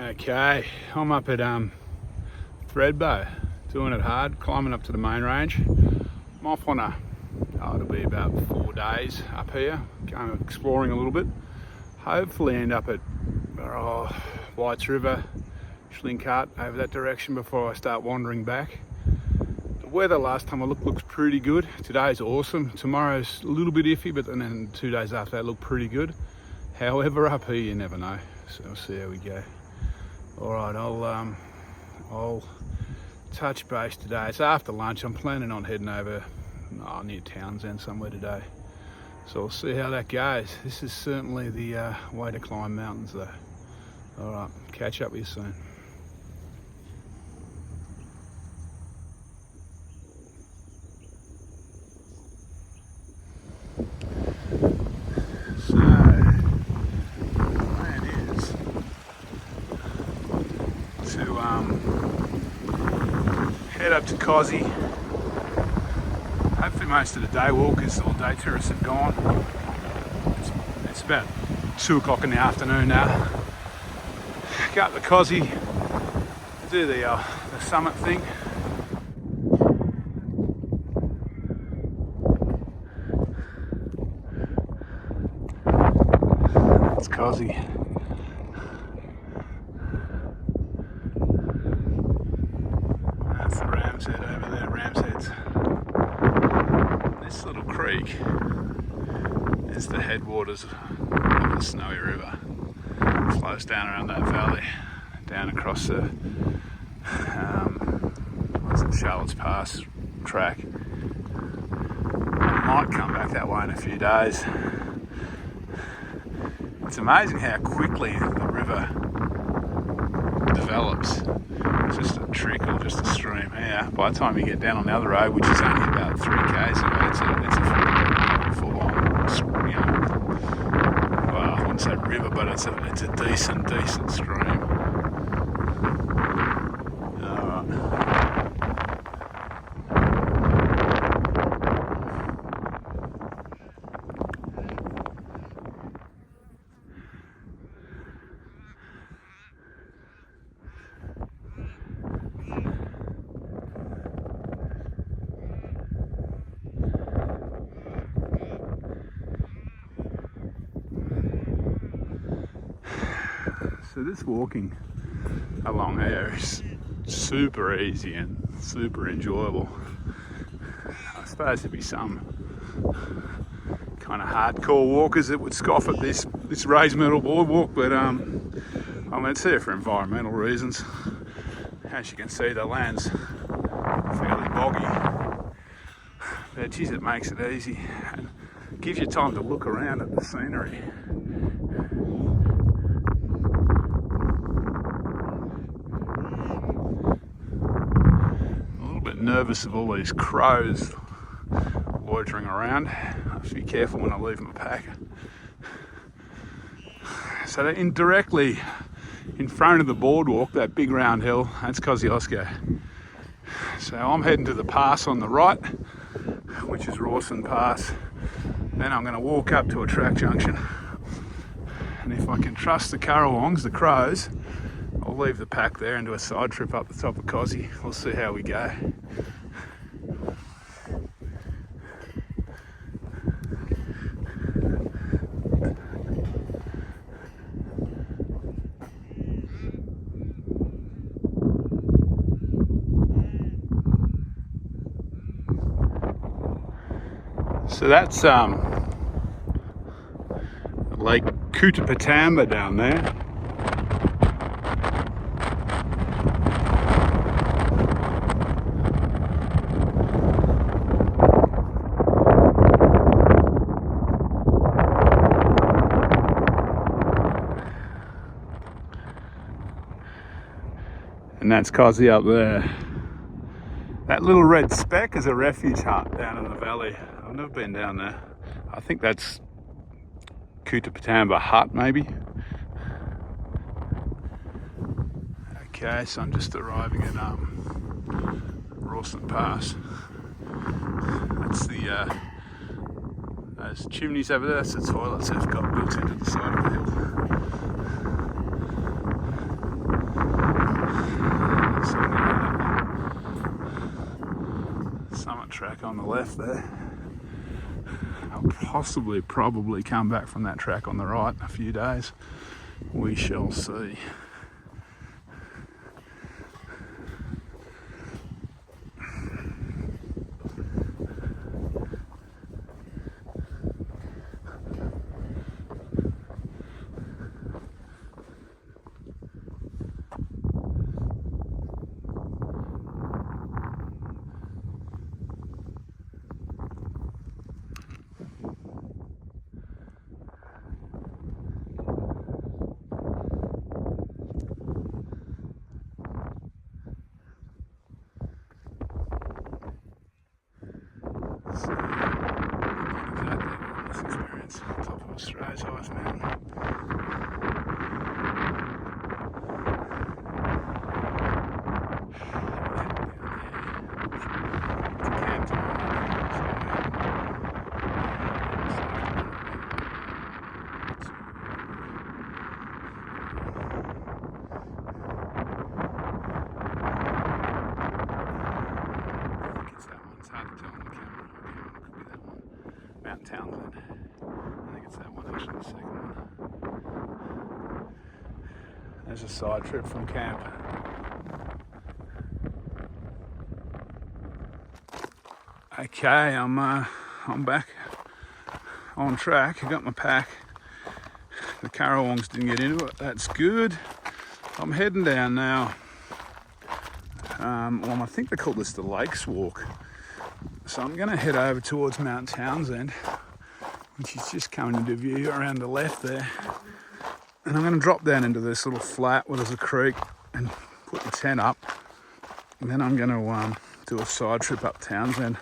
Okay, I'm up at Thredbo, doing it hard, climbing up to the main range. I'm off on it'll be about 4 days up here, going exploring a little bit. Hopefully end up at Whites River, Schlinkart, over that direction before I start wandering back. The weather last time I looked looks pretty good. Today's awesome. Tomorrow's a little bit iffy, but then 2 days after that looked pretty good. However, up here you never know, so we'll see how we go. All right, I'll touch base today. It's after lunch. I'm planning on heading over near Townsend somewhere today. So we'll see how that goes. This is certainly the way to climb mountains though. All right, catch up with you soon. So, the plan is to head up to Kosci. Hopefully most of the day walkers or day tourists have gone. It's about 2 o'clock in the afternoon now. Go up to Kosci, do the summit thing. That's Kosci. That's the Ram's Head over there, Ram's Heads. This little creek is the headwaters of the Snowy River. It flows down around that valley, down across the Charlotte's Pass track. I might come back that way in a few days. It's amazing how quickly the river develops. It's just a trickle, just a stream. Yeah, by the time you get down on the other road, which is only about 3 k's away, it's a full-on, well, I wouldn't say river, but it's a decent stream. So this walking along here is super easy and super enjoyable. I suppose there'd be some kind of hardcore walkers that would scoff at this raised metal boardwalk, but I mean, it's there for environmental reasons. As you can see, the land's fairly boggy, but geez, it makes it easy and gives you time to look around at the scenery. Nervous of all these crows loitering around. I have to be careful when I leave my pack. So they're indirectly in front of the boardwalk, that big round hill, that's Kosciuszko. So I'm heading to the pass on the right, which is Rawson Pass. Then I'm going to walk up to a track junction, and if I can trust the currawongs, the crows, I'll leave the pack there and do a side trip up the top of Kosci. We'll see how we go. So that's Lake Kutupatamba down there. And that's Kosci up there. That little red speck is a refuge hut down in the valley. I've never been down there. I think that's Kutupatamba Hut, maybe. Okay, so I'm just arriving at Rawson Pass. That's the those chimneys over there. That's the toilets they've got built into the side of the hill. on the left there. I'll probably come back from that track on the right in a few days. We shall see. Top of Australia's highest mountain. Mt Townsend. I think it's that one actually, the second one. There's a side trip from camp. Okay, I'm back on track. I got my pack. The Currawongs didn't get into it. That's good. I'm heading down now. Well, I think they call this the Lakes Walk. So I'm going to head over towards Mt Townsend, which is just coming into view around the left there. And I'm going to drop down into this little flat where there's a creek and put the tent up. And then I'm going to do a side trip up Townsend,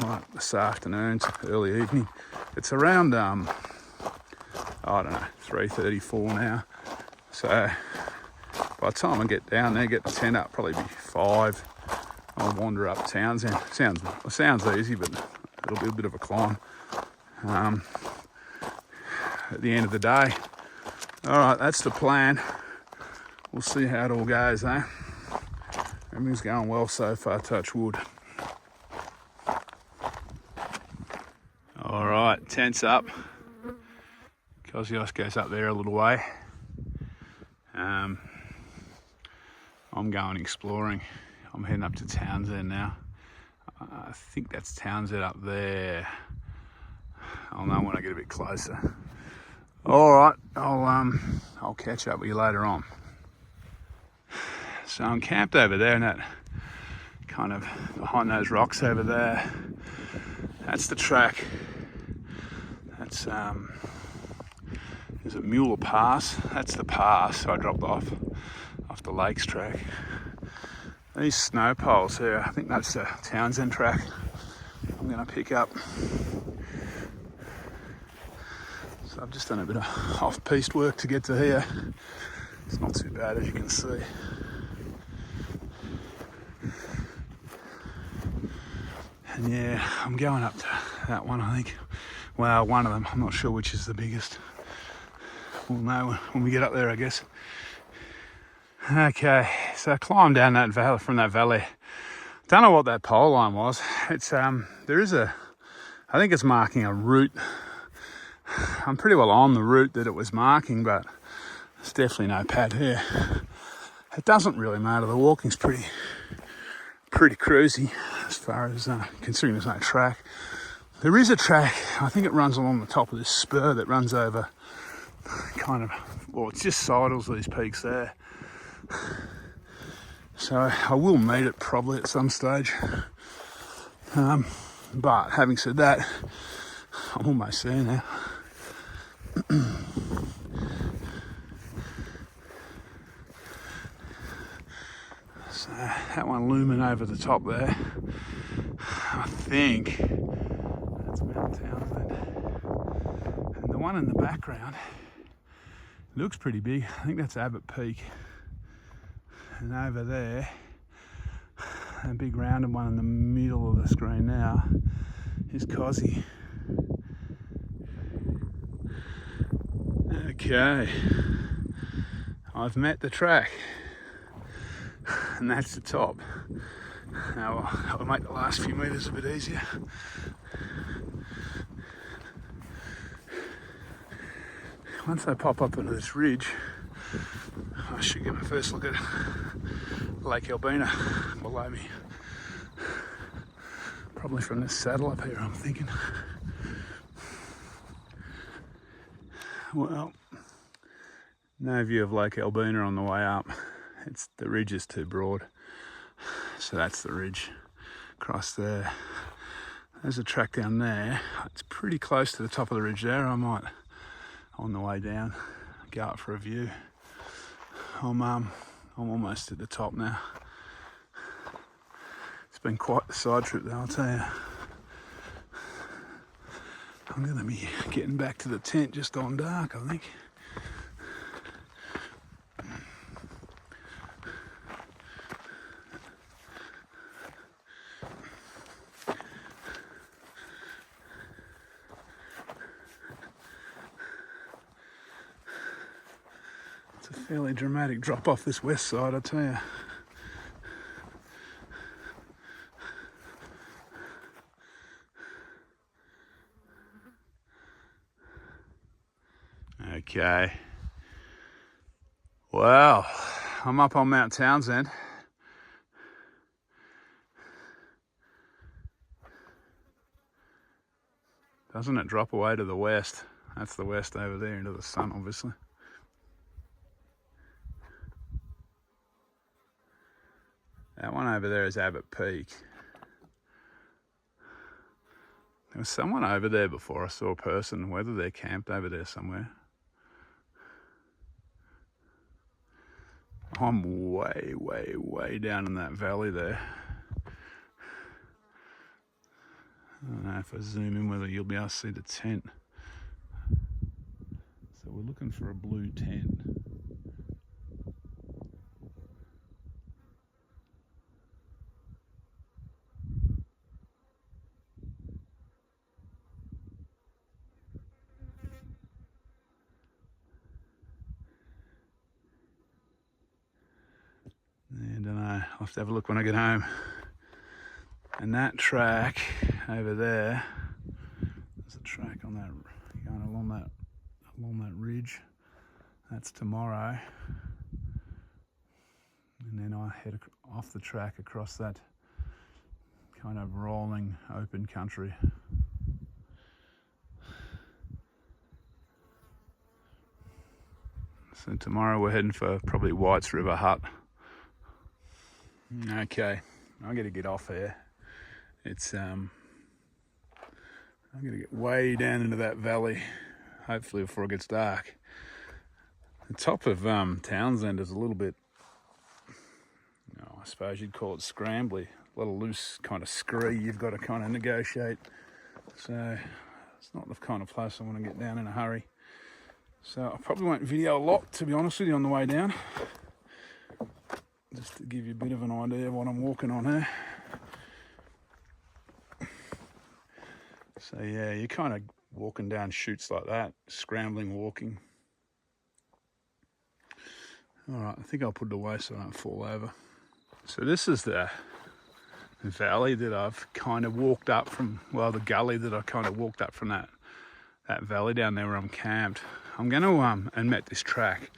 like this afternoon, early evening. It's around, I don't know, 3:34 now. So by the time I get down there, get the tent up, probably be 5. I'll wander up Townsend. Sounds easy, but it'll be a bit of a climb at the end of the day. All right, that's the plan. We'll see how it all goes, eh? Everything's going well so far, touch wood. All right, tent's up. Kosciuszko's up there a little way. I'm going exploring. I'm heading up to Townsend now. I think that's Townsend up there. I'll know when I get a bit closer. All right, I'll catch up with you later on. So I'm camped over there, and that kind of behind those rocks over there. That's the track. That's is it Mueller Pass? That's the pass. So I dropped off the lakes track. These snow poles here, I think that's the Townsend track I'm going to pick up. So I've just done a bit of off-piste work to get to here. It's not too bad, as you can see. And yeah, I'm going up to that one, I think. Well, one of them. I'm not sure which is the biggest. We'll know when we get up there, I guess. Okay, so I climbed down that valley, from that valley. Don't know what that pole line was. It's there is a, I think it's marking a route. I'm pretty well on the route that it was marking, but there's definitely no pad here. It doesn't really matter. The walking's pretty cruisy as far as considering there's no track. There is a track. I think it runs along the top of this spur that runs over kind of, well, it's just sidles these peaks there. So I will meet it probably at some stage. But having said that, I'm almost there now. So that one looming over the top there, I think that's Mt Townsend. And the one in the background looks pretty big. I think that's Abbott Peak. And over there, a big rounded one in the middle of the screen now is Kosciuszko. Okay, I've met the track, and that's the top. Now I'll make the last few metres a bit easier. Once I pop up into this ridge, I should get my first look at Lake Albina below me. Probably from this saddle up here, I'm thinking. Well, no view of Lake Albina on the way up. The ridge is too broad. So that's the ridge across there. There's a track down there. It's pretty close to the top of the ridge there. I might, on the way down, go up for a view. I'm almost at the top now. It's been quite the side trip though, I'll tell you. I'm going to be getting back to the tent just on dark, I think. It's a fairly dramatic drop off this west side, I tell you. Okay. Well, I'm up on Mt Townsend. Doesn't it drop away to the west? That's the west over there into the sun, obviously. That one over there is Abbott Peak. There was someone over there before. I saw a person, whether they're camped over there somewhere. I'm way, way, way down in that valley there. I don't know if I zoom in whether you'll be able to see the tent. So we're looking for a blue tent. I don't know, I'll have to have a look when I get home. And that track over there, there's a track on that, going along that ridge. That's tomorrow. And then I head off the track across that kind of rolling open country. So tomorrow we're heading for probably White's River Hut. Okay, I'm gonna get off here. It's I'm gonna get way down into that valley, hopefully before it gets dark. The top of Townsend is a little bit, I suppose you'd call it scrambly, a little loose kind of scree you've got to kind of negotiate. So it's not the kind of place I want to get down in a hurry. So I probably won't video a lot, to be honest with you, on the way down. Just to give you a bit of an idea of what I'm walking on here. So yeah, you're kind of walking down chutes like that, scrambling, walking. All right, I think I'll put it away so I don't fall over. So this is the valley that I've kind of walked up from, well, the gully that I kind of walked up from that valley down there where I'm camped. I'm going to, and met this track.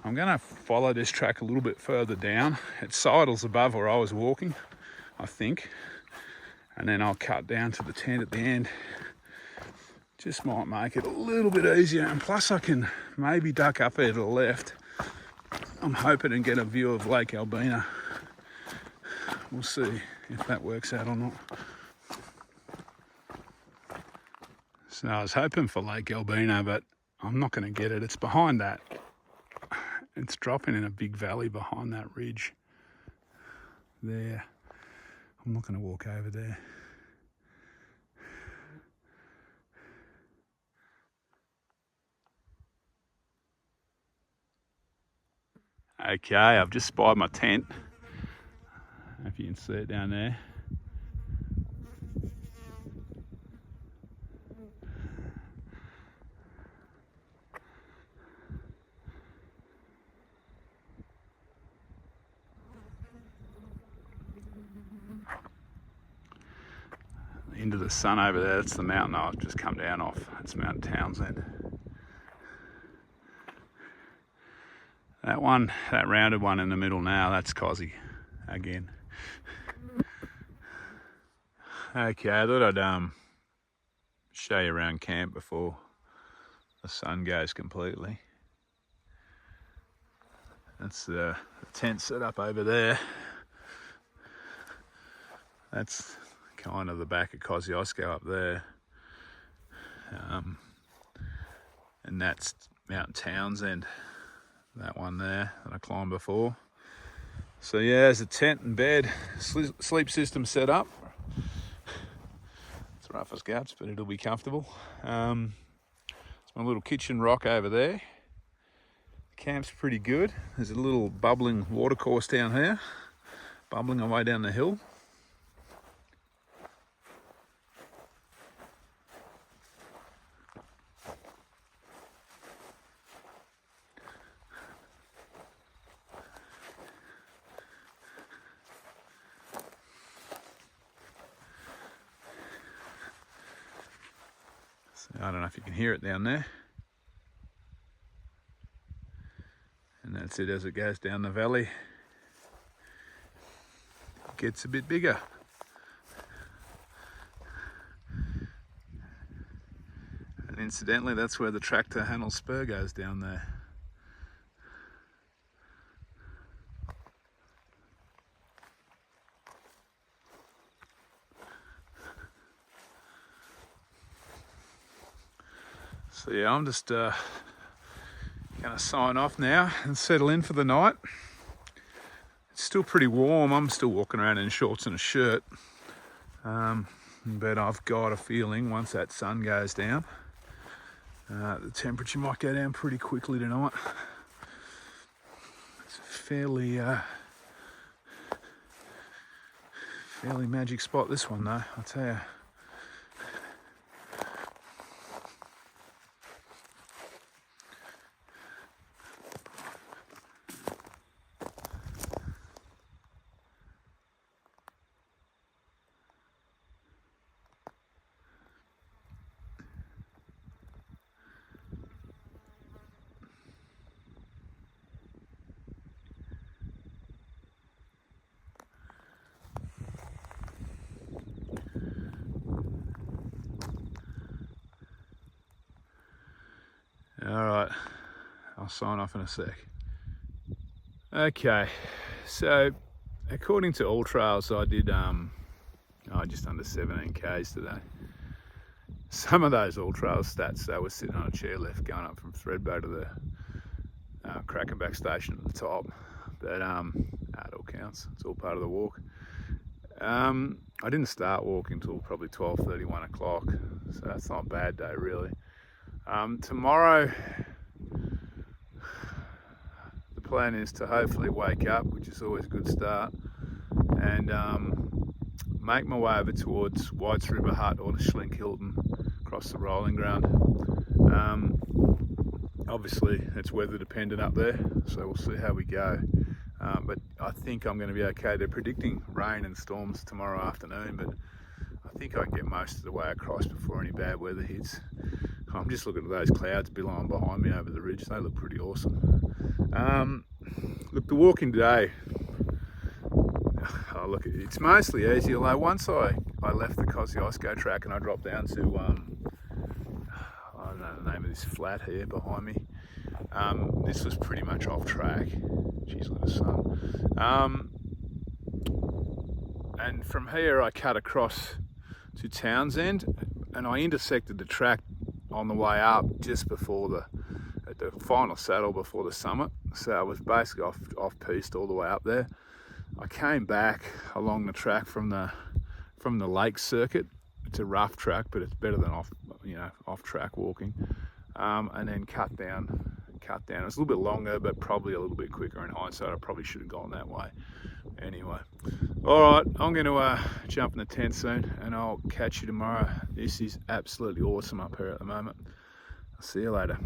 I'm going to follow this track a little bit further down. It sidles above where I was walking, I think. And then I'll cut down to the tent at the end. Just might make it a little bit easier. And plus I can maybe duck up there to the left. I'm hoping to get a view of Lake Albina. We'll see if that works out or not. So I was hoping for Lake Albina, but I'm not going to get it. It's behind that. It's dropping in a big valley behind that ridge there. I'm not going to walk over there. Okay, I've just spied my tent. I don't know if you can see it down there. the sun over there. That's the mountain I've just come down off. It's Mt Townsend. That one, that rounded one in the middle now, that's Kosci again. Okay, I thought I'd show you around camp before the sun goes completely. That's the tent set up over there. That's kind of the back of Kosciuszko up there. And that's Mt Townsend, that one there that I climbed before. So yeah, there's a tent and bed, sleep system set up. It's rough as gaps, but it'll be comfortable. It's my little kitchen rock over there. The camp's pretty good. There's a little bubbling water course down here, bubbling away down the hill. I don't know if you can hear it down there. And that's it as it goes down the valley. It gets a bit bigger. And incidentally, that's where the tractor handle spur goes down there. So yeah, I'm just gonna sign off now and settle in for the night. It's still pretty warm. I'm still walking around in shorts and a shirt. But I've got a feeling once that sun goes down, the temperature might go down pretty quickly tonight. It's a fairly magic spot, this one though, I'll tell you. Alright, I'll sign off in a sec. Okay, so according to All Trails, I did just under 17 k's today. Some of those All Trails stats, I was sitting on a chairlift going up from Thredbo to the Crackenback station at the top. But it all counts, it's all part of the walk. I didn't start walking until probably 12:30, 1 o'clock, so that's not a bad day really. Tomorrow, the plan is to hopefully wake up, which is always a good start, and make my way over towards White's River Hut or the Schlink Hilton, across the rolling ground. Obviously, it's weather dependent up there, so we'll see how we go. But I think I'm going to be okay. They're predicting rain and storms tomorrow afternoon, but I think I can get most of the way across before any bad weather hits. I'm just looking at those clouds billowing behind me over the ridge. They look pretty awesome. Look, the walking today, look, it's mostly easy, although once I left the Kosciuszko track and I dropped down to, I don't know the name of this flat here behind me. This was pretty much off track. Jeez, look at the sun. And from here I cut across to Townsend and I intersected the track on the way up just before at the final saddle before the summit. So I was basically off piste all the way up there. I came back along the track from the lake circuit. It's a rough track, but it's better than off track walking. And then cut down. It was a little bit longer, but probably a little bit quicker in hindsight. I probably should have gone that way. Anyway, all right, I'm going to jump in the tent soon, and I'll catch you tomorrow. This is absolutely awesome up here at the moment. I'll see you later.